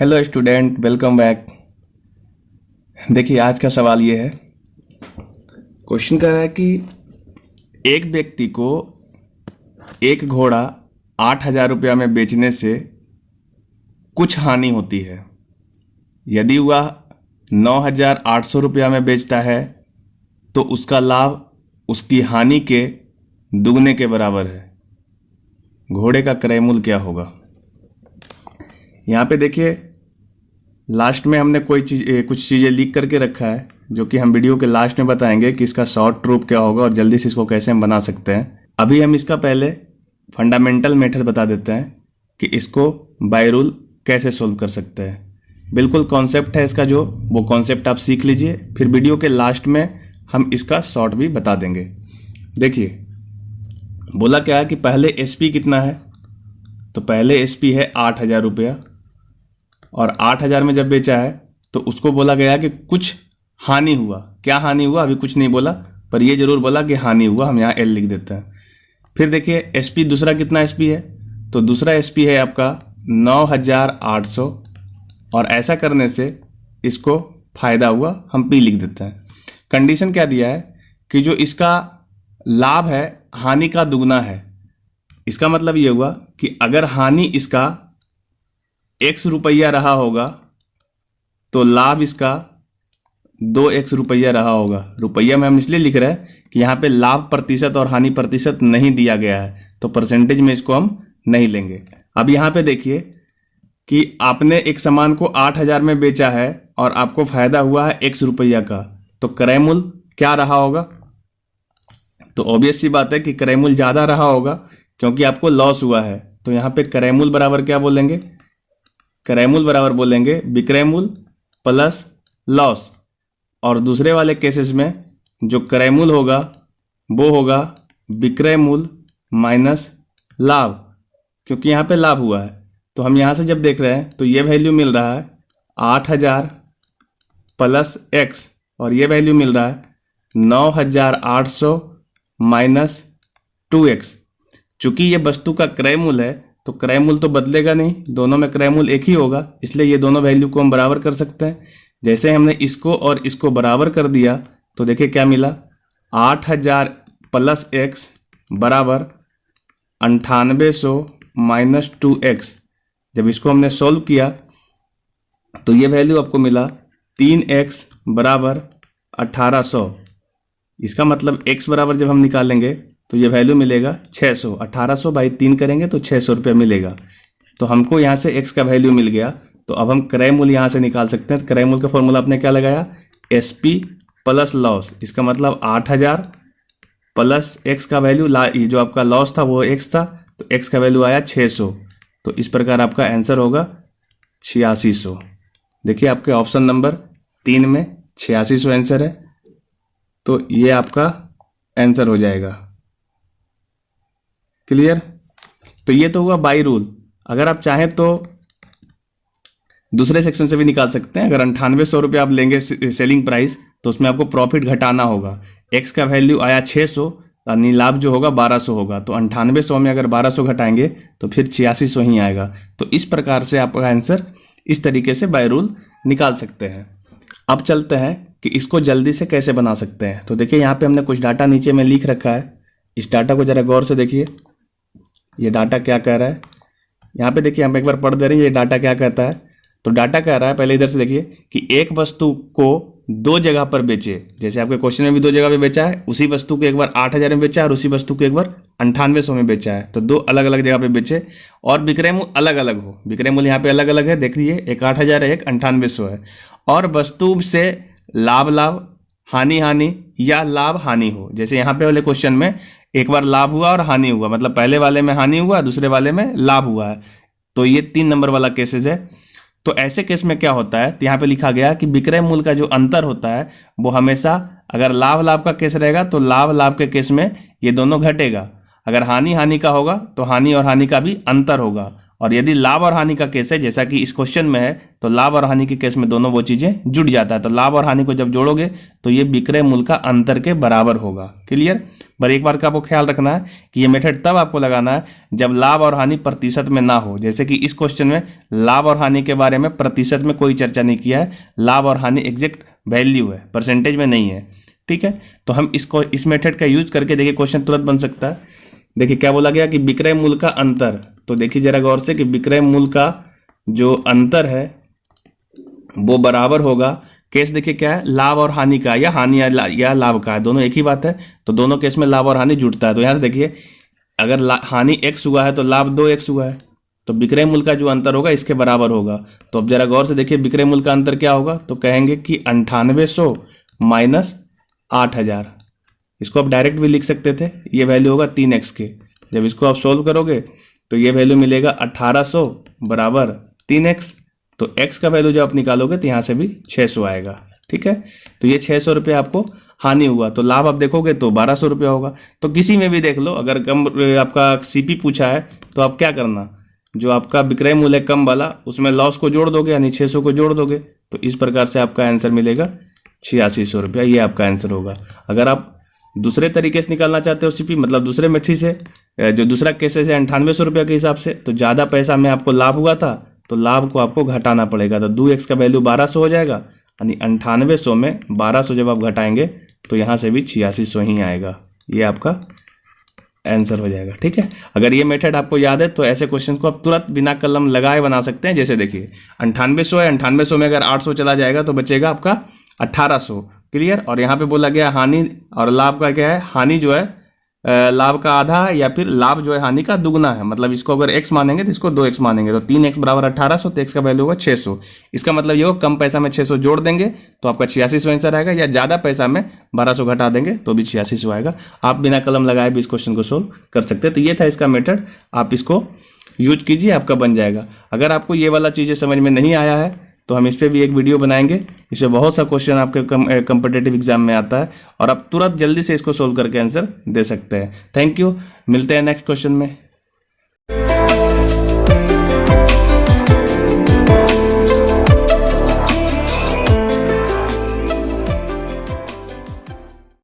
Hello student, welcome back. देखिए आज का सवाल ये है। क्वेश्चन कह रहा है कि एक व्यक्ति को एक घोड़ा 8,000 रुपया में बेचने से कुछ हानि होती है। यदि वह 9,800 रुपया में बेचता है तो उसका लाभ उसकी हानि के दुगने के बराबर है। घोड़े का क्रय मूल्य क्या होगा? यहाँ पे देखिए लास्ट में हमने कुछ चीज़ें लिख करके रखा है जो कि हम वीडियो के लास्ट में बताएंगे कि इसका शॉर्ट प्रूफ क्या होगा और जल्दी से इसको कैसे हम बना सकते हैं। अभी हम इसका पहले फंडामेंटल मेथड बता देते हैं कि इसको बाय रूल कैसे सोल्व कर सकते हैं। बिल्कुल कॉन्सेप्ट है इसका, जो वो कॉन्सेप्ट आप सीख लीजिए, फिर वीडियो के लास्ट में हम इसका शॉर्ट भी बता देंगे। देखिए बोला क्या है कि पहले एसपी कितना है, तो पहले एसपी है 8,000 रुपया और 8,000 में जब बेचा है तो उसको बोला गया कि कुछ हानि हुआ। क्या हानि हुआ अभी कुछ नहीं बोला, पर ये जरूर बोला कि हानि हुआ। हम यहाँ एल लिख देते हैं। फिर देखिए एसपी दूसरा कितना एसपी है, तो दूसरा एसपी है आपका 9,800 और ऐसा करने से इसको फायदा हुआ, हम पी लिख देते हैं। कंडीशन क्या दिया है कि जो इसका लाभ है हानि का दुगना है। इसका मतलब ये हुआ कि अगर हानि इसका x रुपया रहा होगा तो लाभ इसका 2x रुपया रहा होगा। रुपया में हम इसलिए लिख रहे हैं कि यहाँ पे लाभ प्रतिशत और हानि प्रतिशत नहीं दिया गया है, तो परसेंटेज में इसको हम नहीं लेंगे। अब यहाँ पे देखिए कि आपने एक सामान को 8,000 में बेचा है और आपको फायदा हुआ है x रुपया का, तो क्रय मूल्य क्या रहा होगा? तो ऑब्वियस सी बात है कि क्रय मूल्य ज़्यादा रहा होगा क्योंकि आपको लॉस हुआ है। तो यहाँ पे क्रय मूल्य बराबर क्या बोलेंगे? क्रय मूल्य बराबर बोलेंगे विक्रय मूल्य प्लस लॉस। और दूसरे वाले केसेस में जो क्रय मूल्य होगा वो होगा विक्रय मूल्य माइनस लाभ, क्योंकि यहाँ पे लाभ हुआ है। तो हम यहाँ से जब देख रहे हैं तो ये वैल्यू मिल रहा है 8,000 प्लस एक्स और ये वैल्यू मिल रहा है 9,800 माइनस 2x। चूंकि ये वस्तु का क्रय मूल्य है तो क्रय मूल्य तो बदलेगा नहीं, दोनों में क्रय मूल्य एक ही होगा, इसलिए ये दोनों वैल्यू को हम बराबर कर सकते हैं। जैसे हमने इसको और इसको बराबर कर दिया तो देखिए क्या मिला, 8,000 प्लस एक्स बराबर 9800 माइनस 2x। जब इसको हमने सोल्व किया तो ये वैल्यू आपको मिला 3x बराबर 1800। इसका मतलब x बराबर जब हम निकालेंगे तो ये वैल्यू मिलेगा 600। 1800 बाई 3 करेंगे तो 600 रुपये मिलेगा। तो हमको यहाँ से x का वैल्यू मिल गया। तो अब हम क्रय मूल्य यहाँ से निकाल सकते हैं। क्रय मूल्य का फॉर्मूला आपने क्या लगाया? SP plus loss. इसका मतलब 8,000 प्लस x का वैल्यू, जो आपका लॉस था वो x था, तो x का वैल्यू आया 600। तो इस प्रकार आपका आंसर होगा 8600। देखिए आपके ऑप्शन नंबर 3 में 8600 आंसर है, तो ये आपका आंसर हो जाएगा। क्लियर? तो ये तो हुआ बाई रूल। अगर आप चाहें तो दूसरे सेक्शन से भी निकाल सकते हैं। अगर 9800 रुपये आप लेंगे सेलिंग प्राइस तो उसमें आपको प्रॉफिट घटाना होगा। एक्स का वैल्यू आया 600 यानी लाभ जो होगा 1200 होगा, तो 9800 में अगर 1200 घटाएंगे तो फिर 8600 ही आएगा। तो इस प्रकार से आपका आंसर इस तरीके से बाय रूल निकाल सकते हैं। अब चलते हैं कि इसको जल्दी से कैसे बना सकते हैं। तो देखिए यहाँ पे हमने कुछ डाटा नीचे में लिख रखा है। इस डाटा को जरा गौर से देखिए, ये डाटा क्या कह रहा है। यहाँ पे देखिए हम एक बार पढ़ दे रहे हैं ये डाटा क्या कहता है। तो डाटा कह रहा है, पहले इधर से देखिए कि एक वस्तु को 2 जगह पर बेचे। जैसे आपके क्वेश्चन में भी 2 जगह पे बेचा है, उसी वस्तु को एक बार 8,000 में बेचा है और उसी वस्तु को एक बार 9800 में बेचा है। तो 2 अलग अलग जगह पे बेचे और विक्रय मूल्य अलग अलग हो। विक्रय मूल्य यहाँ पे अलग अलग है, देख लीजिए, एक 8,000 है, एक 9800 है। और वस्तु से लाभ लाभ, हानि हानि या लाभ हानि हो। जैसे यहाँ पे वाले क्वेश्चन में एक बार लाभ हुआ और हानि हुआ, मतलब पहले वाले में हानि हुआ, दूसरे वाले में लाभ हुआ है। तो ये 3 नंबर वाला केसेस है। तो ऐसे केस में क्या होता है, तो यहाँ पे लिखा गया कि विक्रय मूल्य का जो अंतर होता है वो हमेशा, अगर लाभ लाभ का केस रहेगा तो लाभ लाभ के केस में ये दोनों घटेगा। अगर हानि हानि का होगा तो हानि और हानि का भी अंतर होगा। और यदि लाभ और हानि का केस है, जैसा कि इस क्वेश्चन में है, तो लाभ और हानि के केस में दोनों वो चीजें जुड़ जाता है। तो लाभ और हानि को जब जोड़ोगे तो ये विक्रय मूल्य का अंतर के बराबर होगा। क्लियर। पर एक बार का आपको ख्याल रखना है कि ये मेथड तब आपको लगाना है जब लाभ और हानि प्रतिशत में ना हो। जैसे कि इस क्वेश्चन में लाभ और हानि के बारे में प्रतिशत में कोई चर्चा नहीं किया है, लाभ और हानि एग्जैक्ट वैल्यू है, परसेंटेज में नहीं है। ठीक है, तो हम इसको इस मेथड का यूज करके देखिए क्वेश्चन तुरंत बन सकता है। देखिए क्या बोला गया कि विक्रय मूल्य का अंतर, तो देखिए जरा गौर से कि विक्रय मूल्य का जो अंतर है वो बराबर होगा, केस देखिए क्या है, लाभ और हानि का, या हानि या लाभ का है, दोनों एक ही बात है। तो दोनों केस में लाभ और हानि जुड़ता है। तो यहाँ से देखिए अगर हानि x हुआ है तो लाभ 2x हुआ है, तो विक्रय मूल्य का जो अंतर होगा इसके बराबर होगा। तो अब जरा गौर से देखिए विक्रय मूल्य का अंतर क्या होगा, तो कहेंगे कि 9800 माइनस 8000। इसको आप डायरेक्ट भी लिख सकते थे, ये वैल्यू होगा 3x के। जब इसको आप सोल्व करोगे तो ये वैल्यू मिलेगा 1800 बराबर 3x। तो x का वैल्यू जब आप निकालोगे तो यहाँ से भी 600 आएगा। ठीक है, तो ये 600 रुपये आपको हानि हुआ। तो लाभ आप देखोगे तो 1200 रुपया होगा। तो किसी में भी देख लो, अगर कम आपका सीपी पूछा है तो आप क्या करना, जो आपका विक्रय मूल्य है कम वाला, उसमें लॉस को जोड़ दोगे, यानी 600 को जोड़ दोगे। तो इस प्रकार से आपका आंसर मिलेगा 8600 रुपया, ये आपका आंसर होगा। अगर आप दूसरे तरीके से निकालना चाहते हो सीपी, मतलब दूसरे मेथड से, जो दूसरा केसेस है 9800 रुपया के हिसाब से, तो ज़्यादा पैसा में आपको लाभ हुआ था तो लाभ को आपको घटाना पड़ेगा। तो 2x का वैल्यू 1200 हो जाएगा, यानी 9800 में 1200 जब आप घटाएंगे तो यहाँ से भी 8600 ही आएगा। ये आपका आंसर हो जाएगा। ठीक है, अगर ये मेथड आपको याद है तो ऐसे क्वेश्चन को आप तुरंत बिना कलम लगाए बना सकते हैं। जैसे देखिए 9800 है, 9800 में अगर 800 चला जाएगा तो बचेगा आपका 1800। क्लियर। और यहाँ पे बोला गया हानि और लाभ का क्या है, हानि जो है लाभ का आधा है, या फिर लाभ जो है हानि का दुगना है। मतलब इसको अगर x मानेंगे तो इसको 2x मानेंगे, तो 3x बराबर 1800, तो x का वैल्यू होगा 600। इसका मतलब ये हो कम पैसा में 600 जोड़ देंगे तो आपका 8600 आंसर आएगा, या ज़्यादा पैसा में 1200 घटा देंगे तो भी 8600 आएगा। आप बिना कलम लगाए भी इस क्वेश्चन को सोल्व कर सकते हैं। तो ये था इसका मेथड, आप इसको यूज कीजिए, आपका बन जाएगा। अगर आपको ये वाला चीज़ें समझ में नहीं आया है तो हम इस पर भी एक वीडियो बनाएंगे। इसमें बहुत सा क्वेश्चन आपके कम्पिटिटिव एग्जाम में आता है और आप तुरंत जल्दी से इसको सोल्व करके आंसर दे सकते हैं। थैंक यू, मिलते हैं नेक्स्ट क्वेश्चन में।